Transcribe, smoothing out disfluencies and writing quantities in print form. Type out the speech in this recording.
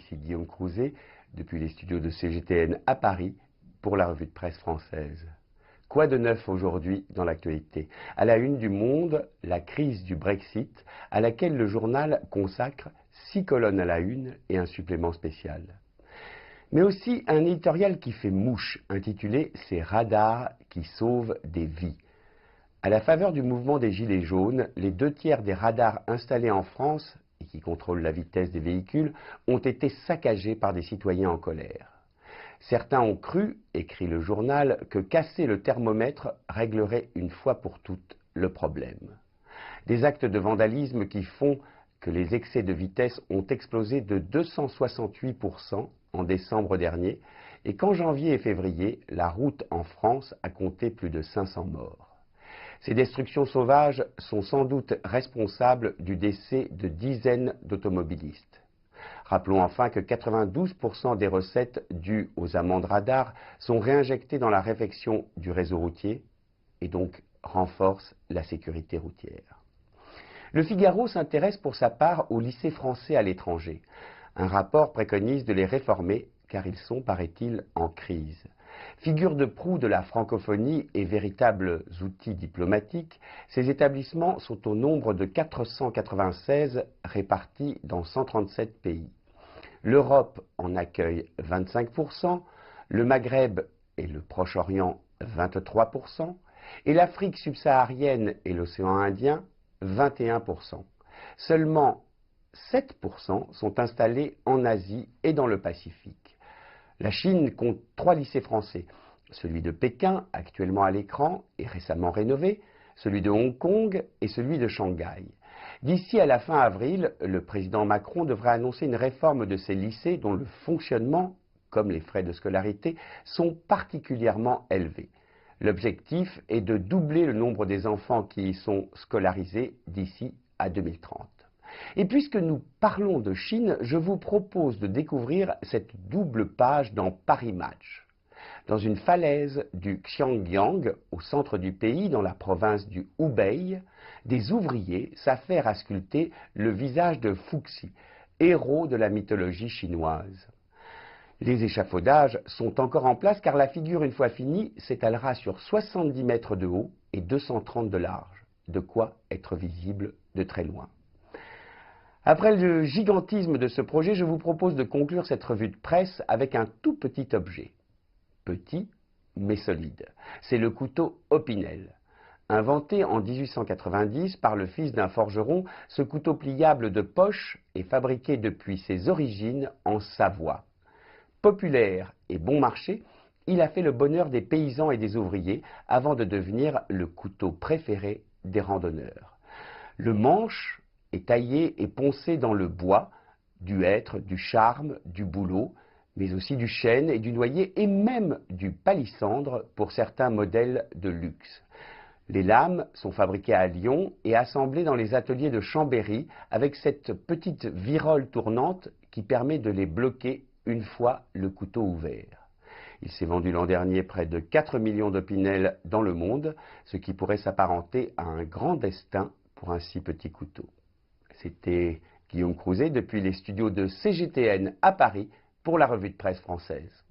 ici Guillaume Crouzet, depuis les studios de CGTN à Paris, pour la revue de presse française. Quoi de neuf aujourd'hui dans l'actualité? À la une du Monde, la crise du Brexit, à laquelle le journal consacre 6 colonnes à la une et un supplément spécial. Mais aussi un éditorial qui fait mouche, intitulé « Ces radars qui sauvent des vies ». À la faveur du mouvement des Gilets jaunes, les 2/3 des radars installés en France et qui contrôlent la vitesse des véhicules ont été saccagés par des citoyens en colère. Certains ont cru, écrit le journal, que casser le thermomètre réglerait une fois pour toutes le problème. Des actes de vandalisme qui font que les excès de vitesse ont explosé de 268% en décembre dernier et qu'en janvier et février, la route en France a compté plus de 500 morts. Ces destructions sauvages sont sans doute responsables du décès de dizaines d'automobilistes. Rappelons enfin que 92% des recettes dues aux amendes radars sont réinjectées dans la réfection du réseau routier et donc renforcent la sécurité routière. Le Figaro s'intéresse pour sa part aux lycées français à l'étranger. Un rapport préconise de les réformer car ils sont, paraît-il, en crise. Figure de proue de la francophonie et véritables outils diplomatiques, ces établissements sont au nombre de 496 répartis dans 137 pays. L'Europe en accueille 25%, le Maghreb et le Proche-Orient 23%, et l'Afrique subsaharienne et l'océan Indien 21%. Seulement 7% sont installés en Asie et dans le Pacifique. La Chine compte 3 lycées français, celui de Pékin, actuellement à l'écran et récemment rénové, celui de Hong Kong et celui de Shanghai. D'ici à la fin avril, le président Macron devrait annoncer une réforme de ces lycées dont le fonctionnement, comme les frais de scolarité, sont particulièrement élevés. L'objectif est de doubler le nombre des enfants qui y sont scolarisés d'ici à 2030. Et puisque nous parlons de Chine, je vous propose de découvrir cette double page dans Paris Match. Dans une falaise du Xiangyang, au centre du pays, dans la province du Hubei, des ouvriers s'affairent à sculpter le visage de Fuxi, héros de la mythologie chinoise. Les échafaudages sont encore en place car la figure, une fois finie, s'étalera sur 70 mètres de haut et 230 de large, de quoi être visible de très loin. Après le gigantisme de ce projet, je vous propose de conclure cette revue de presse avec un tout petit objet. Petit, mais solide. C'est le couteau Opinel. Inventé en 1890 par le fils d'un forgeron, ce couteau pliable de poche est fabriqué depuis ses origines en Savoie. Populaire et bon marché, il a fait le bonheur des paysans et des ouvriers avant de devenir le couteau préféré des randonneurs. Le manche est taillé et poncé dans le bois, du hêtre, du charme, du bouleau, mais aussi du chêne et du noyer et même du palissandre pour certains modèles de luxe. Les lames sont fabriquées à Lyon et assemblées dans les ateliers de Chambéry avec cette petite virole tournante qui permet de les bloquer une fois le couteau ouvert. Il s'est vendu l'an dernier près de 4 millions d'Opinel dans le monde, ce qui pourrait s'apparenter à un grand destin pour un si petit couteau. C'était Guillaume Crouzet depuis les studios de CGTN à Paris pour la revue de presse française.